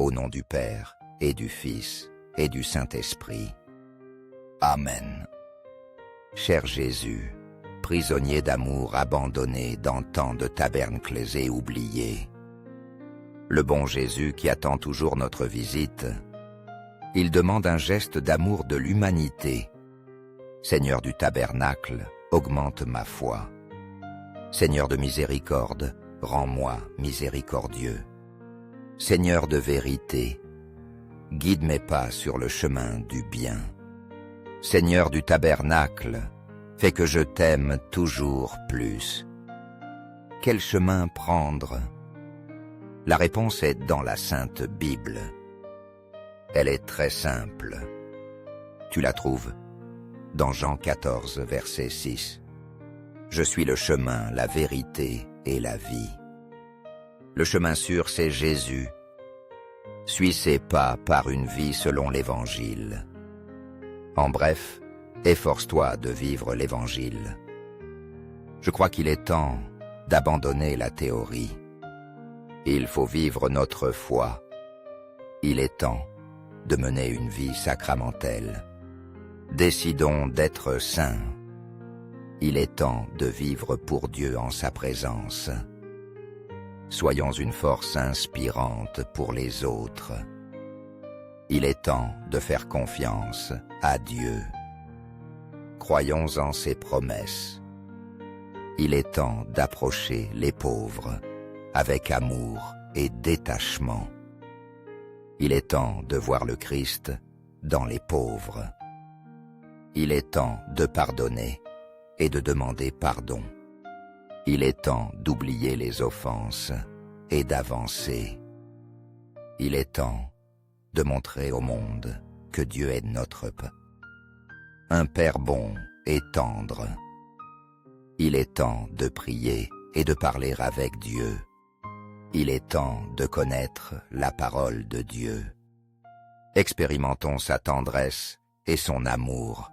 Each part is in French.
au nom du Père, et du Fils, et du Saint-Esprit. Amen. Cher Jésus, prisonnier d'amour abandonné dans tant de tabernacles et oubliés, le bon Jésus qui attend toujours notre visite, il demande un geste d'amour de l'humanité. Seigneur du tabernacle, augmente ma foi. Seigneur de miséricorde, rends-moi miséricordieux. Seigneur de vérité, guide mes pas sur le chemin du bien. Seigneur du tabernacle, fais que je t'aime toujours plus. Quel chemin prendre? La réponse est dans la Sainte Bible. Elle est très simple. Tu la trouves dans Jean 14, verset 6. Je suis le chemin, la vérité et la vie. Le chemin sûr, c'est Jésus. Suis ses pas par une vie selon l'Évangile. En bref, efforce-toi de vivre l'Évangile. Je crois qu'il est temps d'abandonner la théorie. Il faut vivre notre foi. Il est temps de mener une vie sacramentelle. Décidons d'être saints. Il est temps de vivre pour Dieu en sa présence. Soyons une force inspirante pour les autres. Il est temps de faire confiance à Dieu. Croyons en ses promesses. Il est temps d'approcher les pauvres avec amour et détachement. Il est temps de voir le Christ dans les pauvres. Il est temps de pardonner et de demander pardon. Il est temps d'oublier les offenses et d'avancer. Il est temps de montrer au monde que Dieu est notre Père, un Père bon et tendre. Il est temps de prier et de parler avec Dieu. Il est temps de connaître la parole de Dieu. Expérimentons sa tendresse et son amour.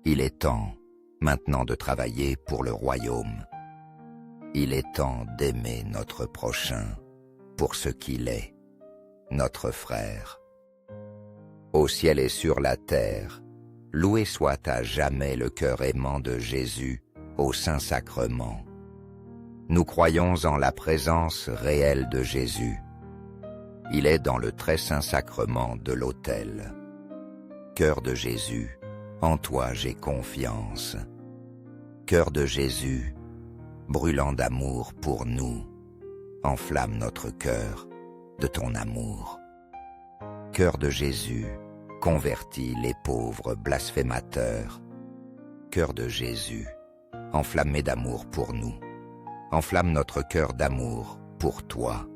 Il est temps maintenant de travailler pour le royaume. Il est temps d'aimer notre prochain pour ce qu'il est, notre frère. Au ciel et sur la terre, loué soit à jamais le cœur aimant de Jésus au Saint-Sacrement. Nous croyons en la présence réelle de Jésus. Il est dans le très saint sacrement de l'autel. Cœur de Jésus, en toi j'ai confiance. Cœur de Jésus, brûlant d'amour pour nous, enflamme notre cœur de ton amour. Cœur de Jésus, convertis les pauvres blasphémateurs. Cœur de Jésus, enflammé d'amour pour nous, enflamme notre cœur d'amour pour toi.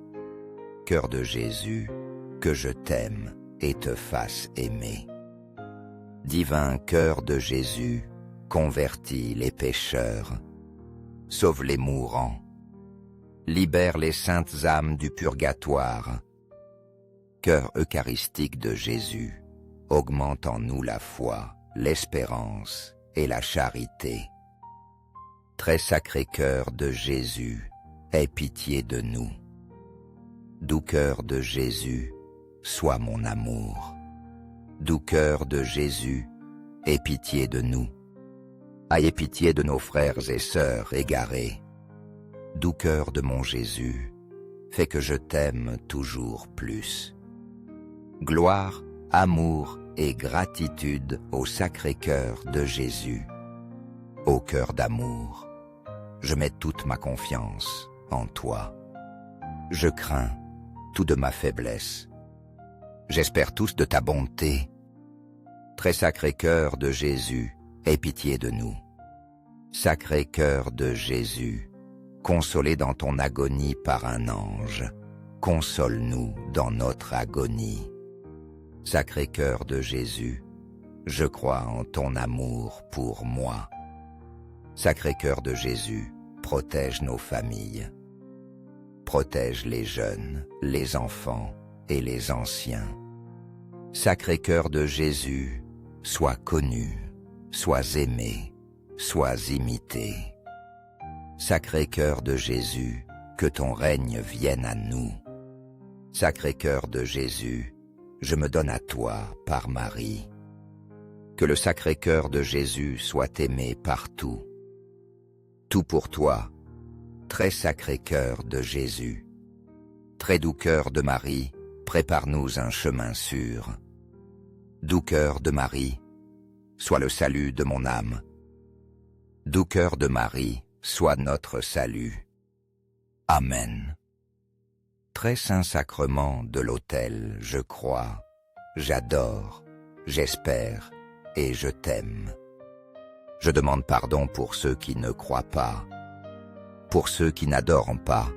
Cœur de Jésus, que je t'aime et te fasse aimer. Divin cœur de Jésus, convertis les pécheurs, sauve les mourants, libère les saintes âmes du purgatoire. Cœur eucharistique de Jésus, augmente en nous la foi, l'espérance et la charité. Très sacré cœur de Jésus, aie pitié de nous. Doux cœur de Jésus, sois mon amour. Doux cœur de Jésus, aie pitié de nous. Ayez pitié de nos frères et sœurs égarés. Doux cœur de mon Jésus, fais que je t'aime toujours plus. Gloire, amour et gratitude au sacré cœur de Jésus. Ô cœur d'amour, je mets toute ma confiance en toi. Je crains tout de ma faiblesse. J'espère tous de ta bonté. Très sacré cœur de Jésus, aie pitié de nous. Sacré cœur de Jésus, consolé dans ton agonie par un ange, console-nous dans notre agonie. Sacré cœur de Jésus, je crois en ton amour pour moi. Sacré cœur de Jésus, protège nos familles. Protège les jeunes, les enfants et les anciens. Sacré cœur de Jésus, sois connu, sois aimé, sois imité. Sacré cœur de Jésus, que ton règne vienne à nous. Sacré-Cœur de Jésus, je me donne à toi par Marie. Que le Sacré-Cœur de Jésus soit aimé partout. Tout pour toi, très Sacré-Cœur de Jésus. Très doux cœur de Marie, prépare-nous un chemin sûr. Doux cœur de Marie, sois le salut de mon âme. Doux cœur de Marie, sois notre salut. Amen. Très saint sacrement de l'autel, je crois, j'adore, j'espère et je t'aime. Je demande pardon pour ceux qui ne croient pas, pour ceux qui n'adorent pas,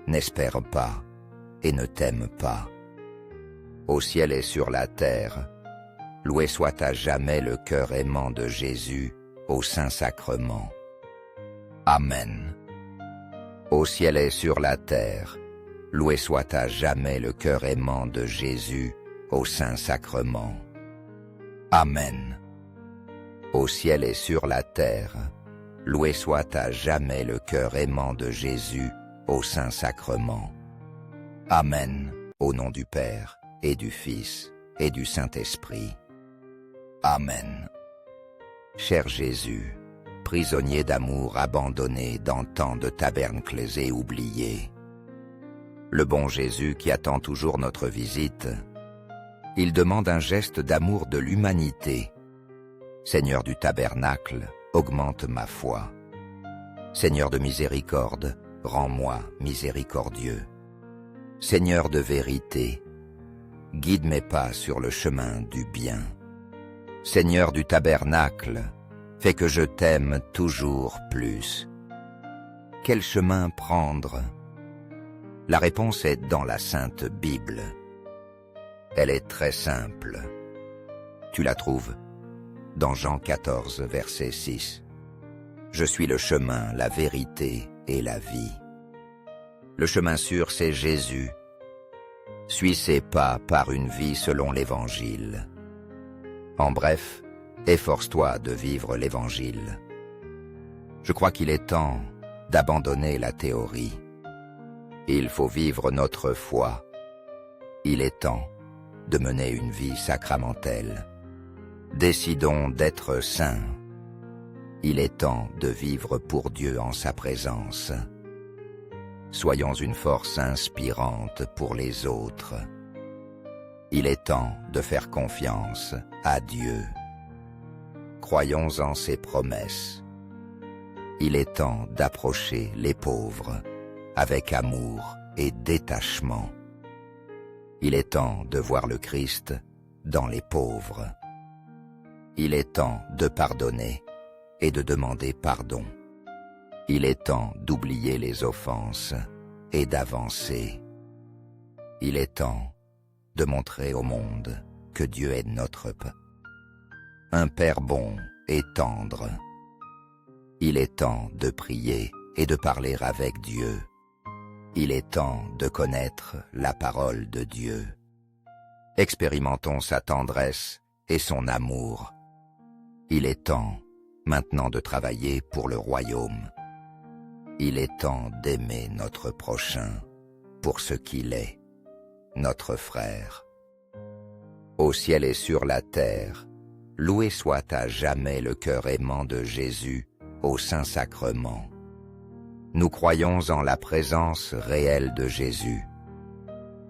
n'espèrent pas et ne t'aiment pas. Au ciel et sur la terre, loué soit à jamais le cœur aimant de Jésus au Saint-Sacrement. Amen. Au ciel et sur la terre, loué soit à jamais le cœur aimant de Jésus au Saint-Sacrement. Amen. Au ciel et sur la terre, loué soit à jamais le cœur aimant de Jésus au Saint-Sacrement. Amen. Au nom du Père, et du Fils, et du Saint-Esprit. Amen. Cher Jésus, prisonnier d'amour abandonné dans tant de tabernacles et oubliés, le bon Jésus qui attend toujours notre visite, il demande un geste d'amour de l'humanité. Seigneur du tabernacle, augmente ma foi. Seigneur de miséricorde, rends-moi miséricordieux. Seigneur de vérité, guide mes pas sur le chemin du bien. Seigneur du tabernacle, fais que je t'aime toujours plus. Quel chemin prendre? La réponse est dans la Sainte Bible. Elle est très simple. Tu la trouves dans Jean 14, verset 6. Je suis le chemin, la vérité et la vie. Le chemin sûr, c'est Jésus. Suis ses pas par une vie selon l'Évangile. En bref, efforce-toi de vivre l'Évangile. Je crois qu'il est temps d'abandonner la théorie. Il faut vivre notre foi. Il est temps de mener une vie sacramentelle. Décidons d'être saints. Il est temps de vivre pour Dieu en sa présence. Soyons une force inspirante pour les autres. Il est temps de faire confiance à Dieu. Croyons en ses promesses. Il est temps d'approcher les pauvres avec amour et détachement. Il est temps de voir le Christ dans les pauvres. Il est temps de pardonner et de demander pardon. Il est temps d'oublier les offenses et d'avancer. Il est temps de montrer au monde que Dieu est notre Père, un Père bon et tendre. Il est temps de prier et de parler avec Dieu. Il est temps de connaître la parole de Dieu. Expérimentons sa tendresse et son amour. Il est temps maintenant de travailler pour le royaume. Il est temps d'aimer notre prochain pour ce qu'il est, notre frère. Au ciel et sur la terre, loué soit à jamais le cœur aimant de Jésus au Saint-Sacrement. Nous croyons en la présence réelle de Jésus.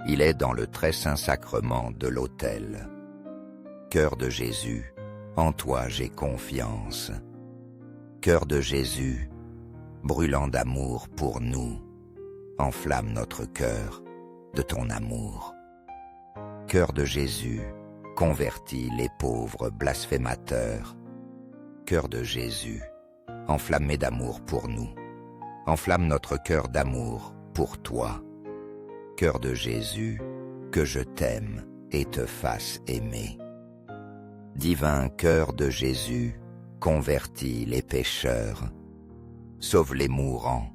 Il est dans le très saint sacrement de l'autel. Cœur de Jésus, en toi j'ai confiance. Cœur de Jésus, brûlant d'amour pour nous, enflamme notre cœur de ton amour. Cœur de Jésus, convertis les pauvres blasphémateurs. Cœur de Jésus, enflammé d'amour pour nous, enflamme notre cœur d'amour pour toi. Cœur de Jésus, que je t'aime et te fasse aimer. Divin cœur de Jésus, convertis les pécheurs, sauve les mourants,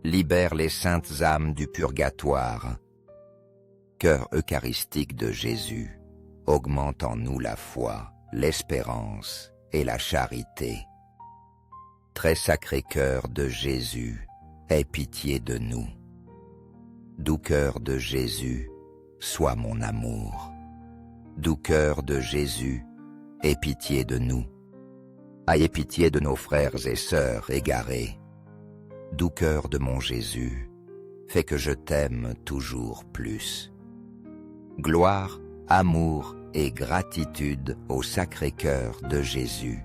libère les saintes âmes du purgatoire. Cœur eucharistique de Jésus, augmente en nous la foi, l'espérance et la charité. Très sacré cœur de Jésus, aie pitié de nous. Doux cœur de Jésus, sois mon amour. Doux cœur de Jésus, aie pitié de nous. Ayez pitié de nos frères et sœurs égarés. Doux cœur de mon Jésus, fais que je t'aime toujours plus. Gloire, amour et gratitude au Sacré-Cœur de Jésus.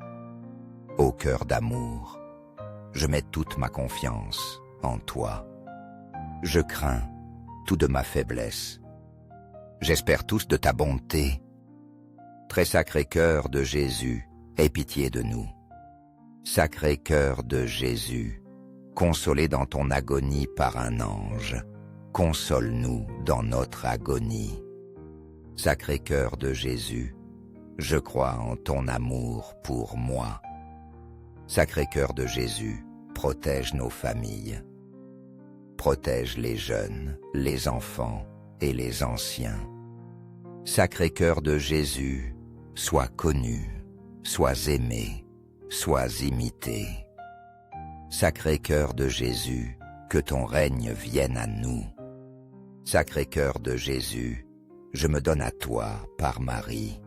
Ô cœur d'amour, je mets toute ma confiance en toi. Je crains tout de ma faiblesse. J'espère tous de ta bonté. Très sacré cœur de Jésus, aie pitié de nous. Sacré cœur de Jésus, consolé dans ton agonie par un ange, console-nous dans notre agonie. Sacré cœur de Jésus, je crois en ton amour pour moi. Sacré cœur de Jésus, protège nos familles. Protège les jeunes, les enfants et les anciens. Sacré cœur de Jésus, sois connu, sois aimé, sois imité. Sacré cœur de Jésus, que ton règne vienne à nous. Sacré cœur de Jésus, je me donne à toi par Marie.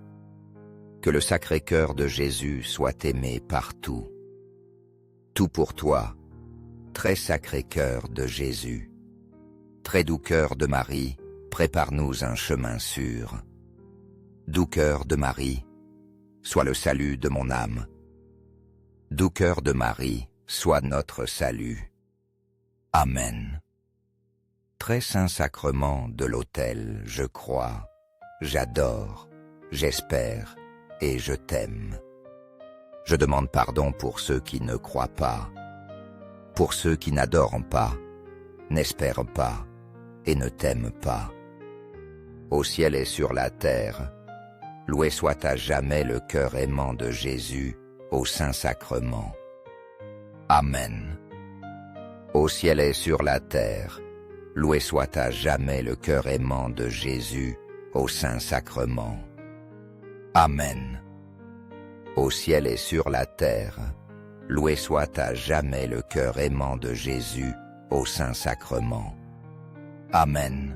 Que le sacré cœur de Jésus soit aimé partout. Tout pour toi, très sacré cœur de Jésus. Très doux cœur de Marie, prépare-nous un chemin sûr. Doux cœur de Marie, sois le salut de mon âme. Doux cœur de Marie, sois notre salut. Amen. Très saint sacrement de l'autel, je crois, j'adore, j'espère et je t'aime. Je demande pardon pour ceux qui ne croient pas, pour ceux qui n'adorent pas, n'espèrent pas et ne t'aiment pas. Au ciel et sur la terre, loué soit à jamais le cœur aimant de Jésus au Saint-Sacrement. Amen. Au ciel et sur la terre, loué soit à jamais le cœur aimant de Jésus au Saint-Sacrement. Amen. Au ciel et sur la terre, loué soit à jamais le cœur aimant de Jésus au Saint-Sacrement. Amen.